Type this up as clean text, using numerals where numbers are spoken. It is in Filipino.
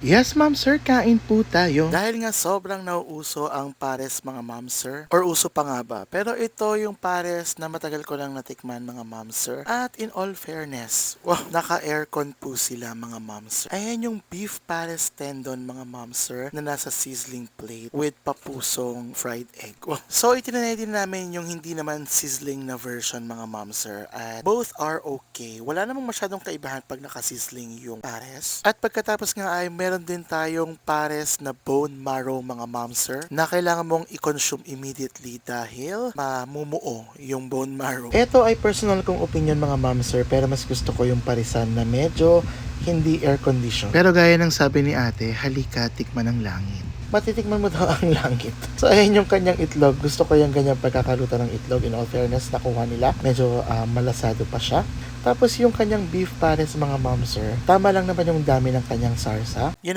Yes, ma'am sir, kain po tayo. Dahil nga sobrang nauuso ang pares mga ma'am sir, or uso pa nga ba? Pero ito yung pares na matagal ko lang natikman mga ma'am sir. At in all fairness, wow, naka-aircon po sila mga ma'am sir. Ayan yung beef pares tendon mga ma'am sir na nasa sizzling plate with papusong fried egg. Wow. So itinanay din namin yung hindi naman sizzling na version mga ma'am sir. At both are okay. Wala namang masyadong kaibahan pag naka-sizzling yung pares. At pagkatapos nga ay meron din tayong pares na bone marrow mga ma'am sir na kailangan mong i-consume immediately dahil mamumuo yung bone marrow. Ito ay personal kong opinion mga ma'am sir, pero mas gusto ko yung parisan na medyo hindi air condition. Pero gaya ng sabi ni ate, halika tikman ang langit. Matitikman mo daw ang langit. So, ayan yung kanyang itlog. Gusto ko yung ganyang pagkakaluto ng itlog. In all fairness, nakuha nila. Medyo malasado pa siya. Tapos yung kanyang beef pares mga ma'am sir, tama lang naman yung dami ng kanyang sarsa. Yun